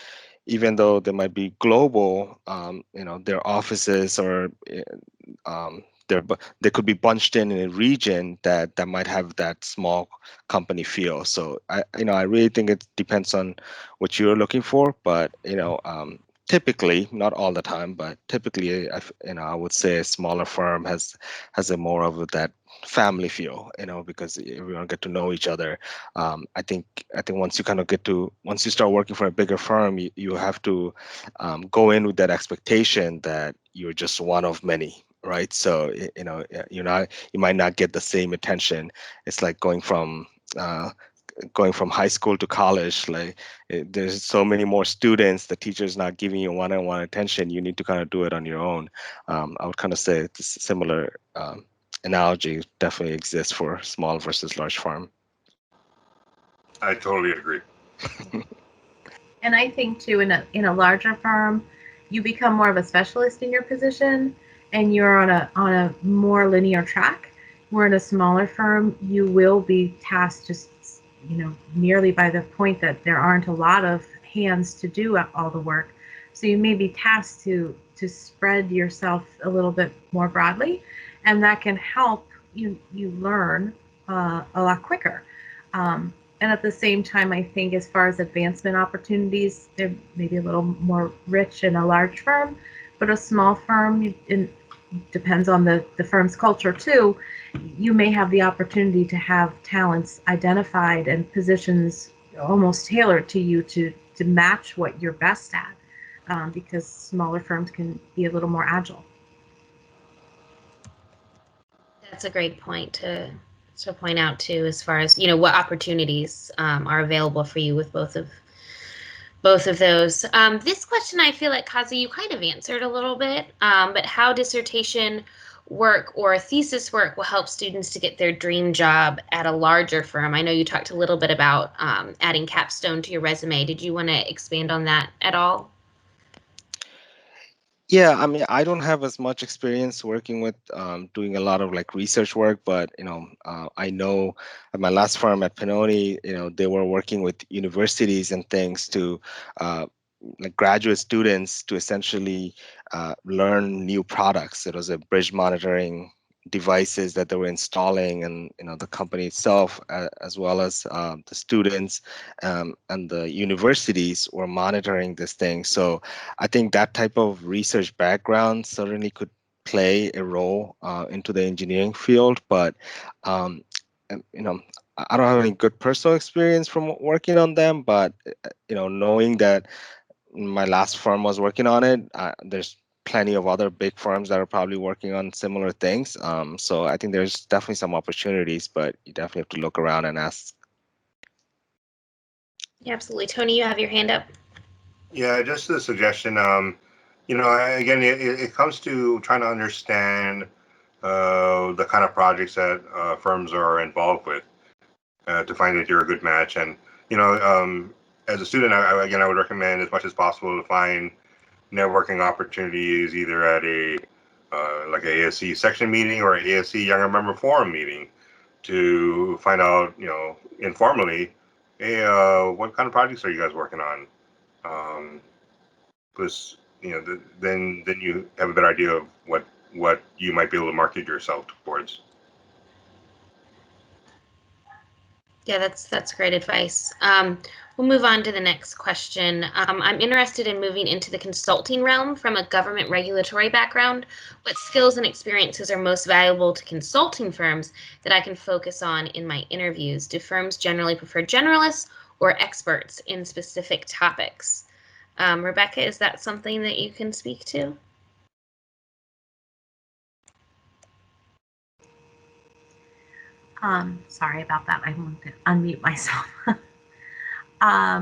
even though they might be global, their offices or they could be bunched in a region that might have that small company feel. So I really think it depends on what you're looking for, but typically, not all the time, but typically, I would say a smaller firm has a more of that family feel, because everyone get to know each other. I think once you start working for a bigger firm, you have to go in with that expectation that you're just one of many, right? So you might not get the same attention. It's like going from high school to college. Like there's so many more students, the teacher's not giving you one-on-one attention. You need to kind of do it on your own. I would kind of say this similar analogy definitely exists for small versus large firm. I totally agree. And I think too, in a larger firm, you become more of a specialist in your position, and you're on a more linear track. Where in a smaller firm, you will be tasked just merely by the point that there aren't a lot of hands to do all the work. So you may be tasked to spread yourself a little bit more broadly, and that can help you learn a lot quicker. And at the same time, I think as far as advancement opportunities, they're maybe a little more rich in a large firm, but a small firm, it depends on the firm's culture too, you may have the opportunity to have talents identified and positions almost tailored to you to match what you're best at, because smaller firms can be a little more agile. That's a great point to point out too, as far as what opportunities are available for you with both of those. This question, I feel like, Kazi, you kind of answered a little bit, but how dissertation work or thesis work will help students to get their dream job at a larger firm. I know you talked a little bit about adding capstone to your resume. Did you want to expand on that at all? Yeah, I mean, I don't have as much experience working with doing a lot of like research work, but I know at my last firm at Pennoni, they were working with universities and things to like graduate students to essentially learn new products. It was a bridge monitoring devices that they were installing, and the company itself, as well as the students and the universities were monitoring this thing. So I think that type of research background certainly could play a role into the engineering field, but I don't have any good personal experience from working on them, but knowing that my last firm was working on it, there's plenty of other big firms that are probably working on similar things. So I think there's definitely some opportunities, but you definitely have to look around and ask. Yeah, absolutely. Tony, you have your hand up. Yeah, just a suggestion. Again, it comes to trying to understand the kind of projects that firms are involved with to find that you're a good match. And as a student, I would recommend as much as possible to find networking opportunities either at a like a ASC section meeting or an ASC Younger Member Forum meeting to find out, informally, hey, what kind of projects are you guys working on? Because then you have a better idea of what you might be able to market yourself towards. Yeah, that's great advice. We'll move on to the next question. I'm interested in moving into the consulting realm from a government regulatory background. What skills and experiences are most valuable to consulting firms that I can focus on in my interviews? Do firms generally prefer generalists or experts in specific topics? Rebecca, is that something that you can speak to? Sorry about that. I wanted to unmute myself. I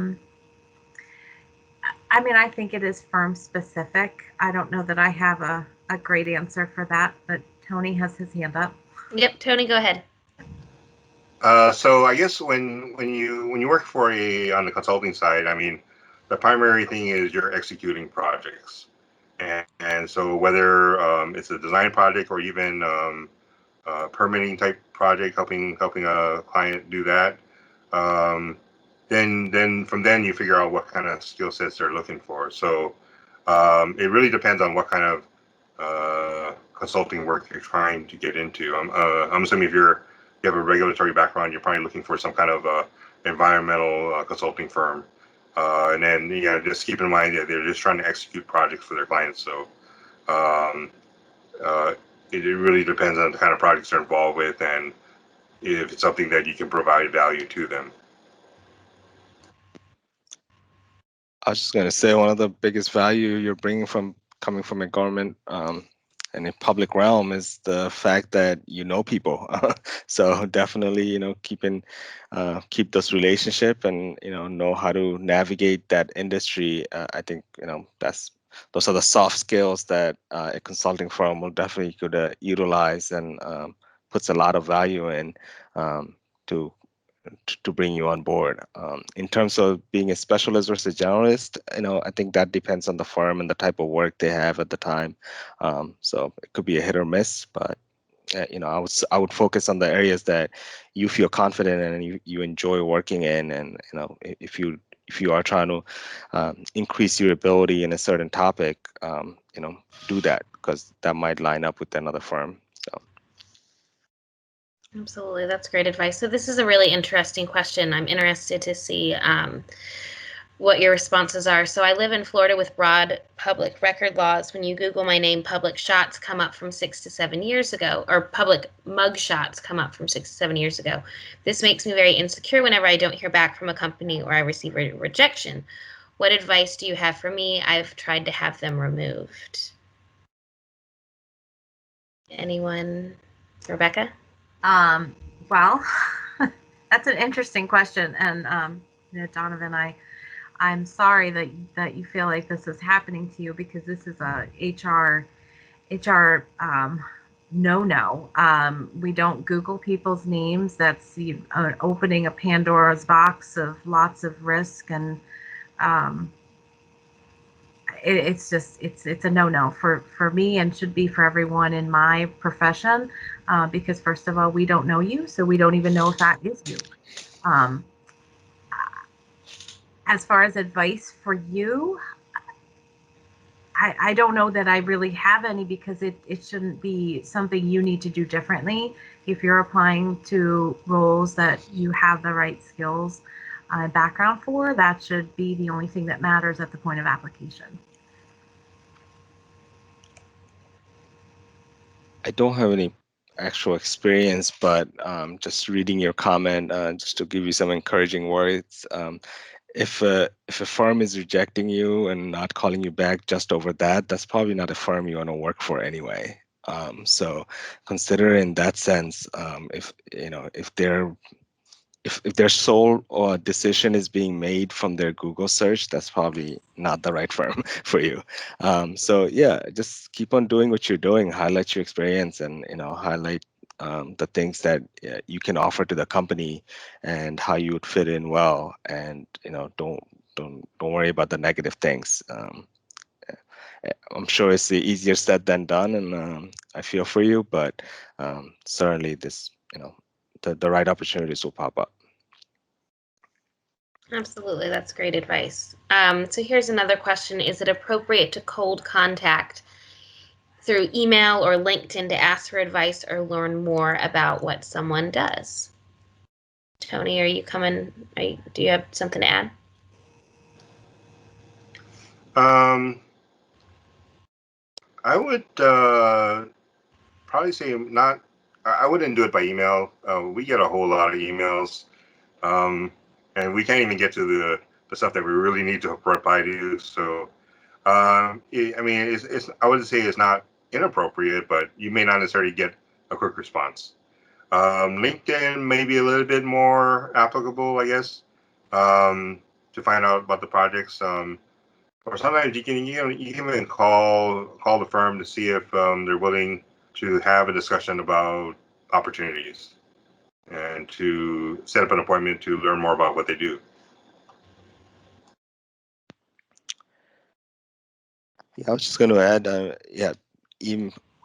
mean, I think it is firm specific. I don't know that I have a great answer for that, but Tony has his hand up. Yep, Tony, go ahead. So I guess when you work for on the consulting side, I mean, the primary thing is you're executing projects, and so whether it's a design project or even permitting type project, helping a client do that, then from then you figure out what kind of skill sets they're looking for. So it really depends on what kind of consulting work you're trying to get into. I'm assuming if you have a regulatory background, you're probably looking for some kind of environmental consulting firm. And then, just keep in mind that they're just trying to execute projects for their clients. So it really depends on the kind of projects they're involved with and if it's something that you can provide value to them. I was just going to say one of the biggest value you're bringing from coming from a government and a public realm is the fact that people. So definitely, keep this relationship and know how to navigate that industry. I think those are the soft skills that a consulting firm will definitely could utilize and puts a lot of value in to bring you on board. In terms of being a specialist versus generalist, I think that depends on the firm and the type of work they have at the time. So it could be a hit or miss, but I would focus on the areas that you feel confident in and you enjoy working in, and if you if you are trying to increase your ability in a certain topic, do that, because that might line up with another firm. So. Absolutely, that's great advice. So this is a really interesting question. I'm interested to see what your responses are. So I live in Florida with broad public record laws. When you Google my name, public shots come up from 6 to 7 years ago, or public mug shots come up from 6 to 7 years ago. This makes me very insecure whenever I don't hear back from a company or I receive a rejection. What advice do you have for me? I've tried to have them removed. Anyone? Rebecca? Well, that's an interesting question, and Donovan, I'm sorry that you feel like this is happening to you, because this is a HR no. We don't Google people's names. That's opening a Pandora's box of lots of risk, and it's a no for me, and should be for everyone in my profession, because first of all, we don't know you, so we don't even know if that is you. As far as advice for you, I don't know that I really have any, because it shouldn't be something you need to do differently. If you're applying to roles that you have the right skills background for, that should be the only thing that matters at the point of application. I don't have any actual experience, but just reading your comment, just to give you some encouraging words. If a firm is rejecting you and not calling you back just over that, that's probably not a firm you want to work for anyway. So consider in that sense, if their sole decision is being made from their Google search, that's probably not the right firm for you. So yeah, just keep on doing what you're doing. Highlight your experience, and highlight the things that you can offer to the company and how you would fit in well. And don't worry about the negative things. I'm sure it's easier said than done, and I feel for you. But certainly, the right opportunities will pop up. Absolutely, that's great advice. So here's another question. Is it appropriate to cold contact through email or LinkedIn to ask for advice or learn more about what someone does? Tony, are you coming? Do you have something to add? I would probably say not. I wouldn't do it by email. We get a whole lot of emails, and we can't even get to the stuff that we really need to reply to. So, I mean, I wouldn't say it's not inappropriate, but you may not necessarily get a quick response. LinkedIn may be a little bit more applicable, I guess, to find out about the projects. Or sometimes you can even call the firm to see if they're willing to have a discussion about opportunities and to set up an appointment to learn more about what they do. Yeah, I was just going to add,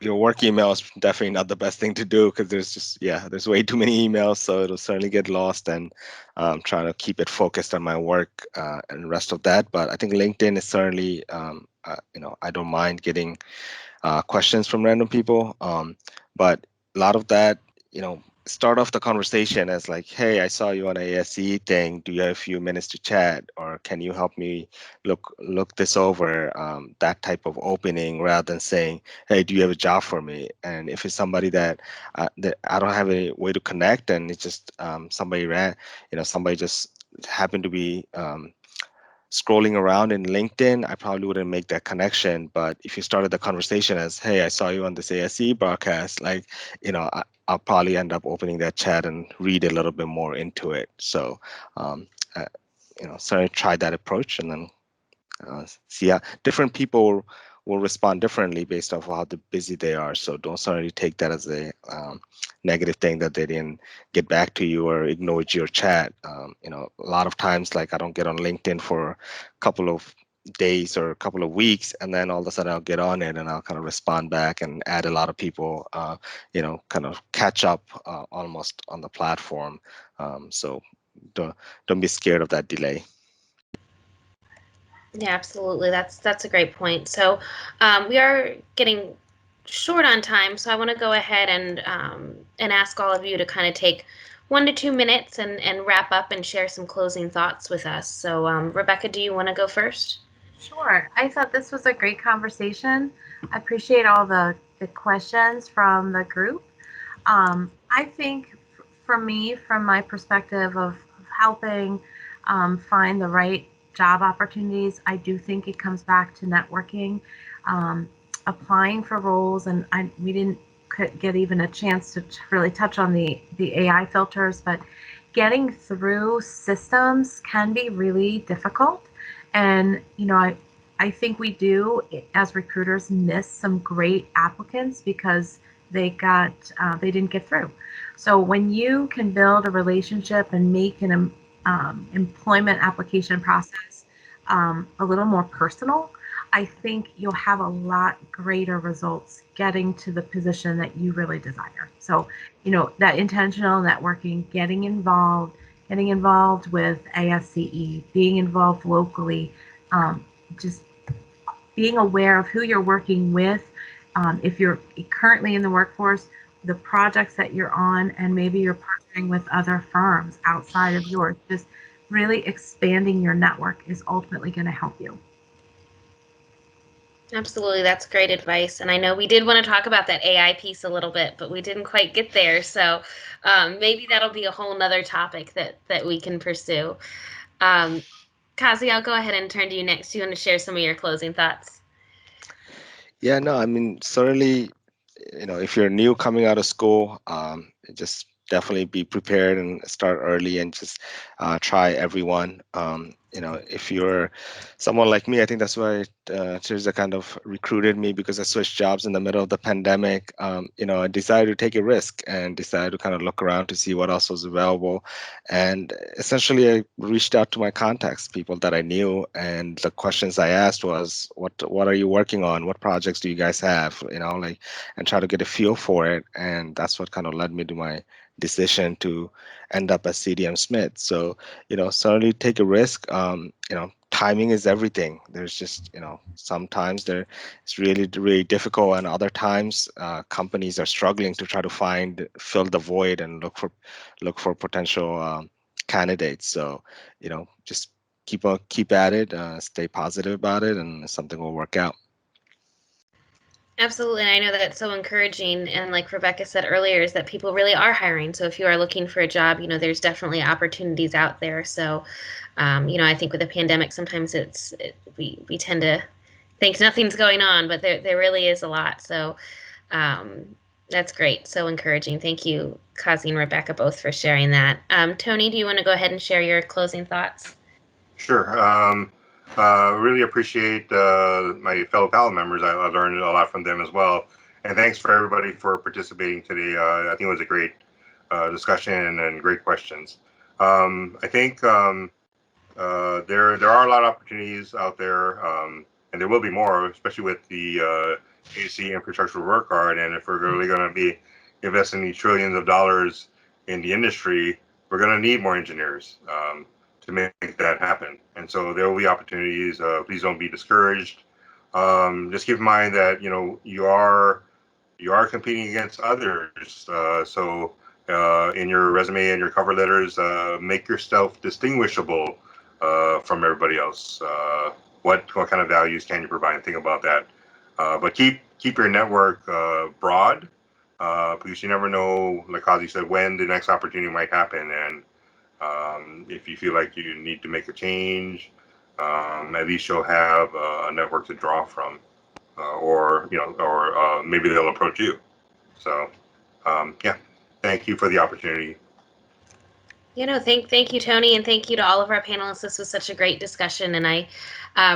your work email is definitely not the best thing to do, because there's way too many emails, so it'll certainly get lost, and trying to keep it focused on my work and the rest of that. But I think LinkedIn is certainly, I don't mind getting questions from random people, but a lot of that, start off the conversation as like, hey, I saw you on a ASE thing. Do you have a few minutes to chat, or can you help me look this over? That type of opening, rather than saying, hey, do you have a job for me? And if it's somebody that I don't have any way to connect, and it's just somebody just happened to be scrolling around in LinkedIn, I probably wouldn't make that connection. But if you started the conversation as, hey, I saw you on this ASE broadcast, I'll probably end up opening that chat and read a little bit more into it. So, certainly try that approach, and then see how different people will respond differently based off of how busy they are. So don't certainly take that as a negative thing that they didn't get back to you or ignored your chat. A lot of times, like, I don't get on LinkedIn for a couple of days or a couple of weeks, and then all of a sudden I'll get on it and I'll kind of respond back and add a lot of people, kind of catch up almost on the platform. So don't be scared of that delay. Yeah, absolutely. That's a great point. So we are getting short on time, so I want to go ahead and ask all of you to kind of take 1 to 2 minutes and wrap up and share some closing thoughts with us. So Rebecca, do you want to go first? Sure. I thought this was a great conversation. I appreciate all the questions from the group. I think for me, from my perspective of helping find the right job opportunities, I do think it comes back to networking, um, applying for roles, and we didn't get even a chance to really touch on the AI filters, but getting through systems can be really difficult. And I think we do as recruiters miss some great applicants because they didn't get through. So when you can build a relationship and make an employment application process a little more personal, I think you'll have a lot greater results getting to the position that you really desire. So, that intentional networking, getting involved with ASCE, being involved locally, just being aware of who you're working with, if you're currently in the workforce, the projects that you're on, and maybe you're partnering with other firms outside of yours. Just really expanding your network is ultimately going to help you. Absolutely, that's great advice. And I know we did want to talk about that AI piece a little bit, but we didn't quite get there. So maybe that'll be a whole nother topic that we can pursue. Kazi, I'll go ahead and turn to you next. Do you want to share some of your closing thoughts? Yeah, no, I mean, certainly, if you're new coming out of school, just definitely be prepared and start early and just try everyone. If you're someone like me, I think that's why Teresa kind of recruited me, because I switched jobs in the middle of the pandemic. I decided to take a risk and decided to kind of look around to see what else was available. And essentially, I reached out to my contacts, people that I knew, and the questions I asked was, what are you working on? What projects do you guys have? And try to get a feel for it. And that's what kind of led me to my decision to end up at CDM Smith. So, certainly take a risk. Timing is everything. There's just, sometimes it's really, really difficult, and other times companies are struggling to try to fill the void and look for potential candidates. So, just keep at it, stay positive about it, and something will work out. Absolutely. And I know that it's so encouraging. And like Rebecca said earlier, is that people really are hiring. So if you are looking for a job, there's definitely opportunities out there. So, I think with the pandemic, sometimes we tend to think nothing's going on, but there really is a lot. So that's great. So encouraging. Thank you, Kazi and Rebecca, both for sharing that. Tony, do you want to go ahead and share your closing thoughts? Sure. Really appreciate my fellow panel members. I learned a lot from them as well. And thanks for everybody for participating today. I think it was a great discussion and great questions. I think there are a lot of opportunities out there, and there will be more, especially with the AC infrastructure work hard. And if we're really going to be investing these trillions of dollars in the industry, we're going to need more engineers to make that happen. And so there will be opportunities. Please don't be discouraged. Just keep in mind that you are competing against others. So in your resume and your cover letters, make yourself distinguishable from everybody else. What kind of values can you provide? And think about that. But keep your network broad, because you never know, like Kazi said, when the next opportunity might happen. And if you feel like you need to make a change, at least you'll have a network to draw from, or maybe they'll approach you. So, yeah, thank you for the opportunity. Thank you, Tony, and thank you to all of our panelists. This was such a great discussion, and I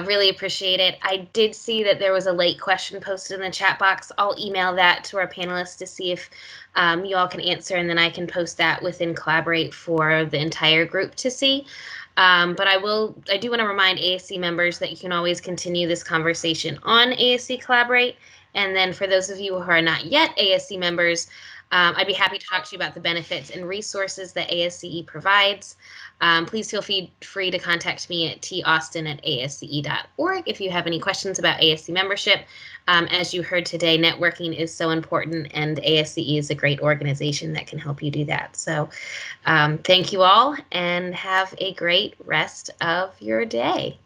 really appreciate it. I did see that there was a late question posted in the chat box. I'll email that to our panelists to see if you all can answer, and then I can post that within Collaborate for the entire group to see. But I do want to remind ASC members that you can always continue this conversation on ASC Collaborate. And then for those of you who are not yet ASC members, I'd be happy to talk to you about the benefits and resources that ASCE provides. Please feel free to contact me at taustin@asce.org if you have any questions about ASC membership. As you heard today, networking is so important, and ASCE is a great organization that can help you do that. So thank you all, and have a great rest of your day.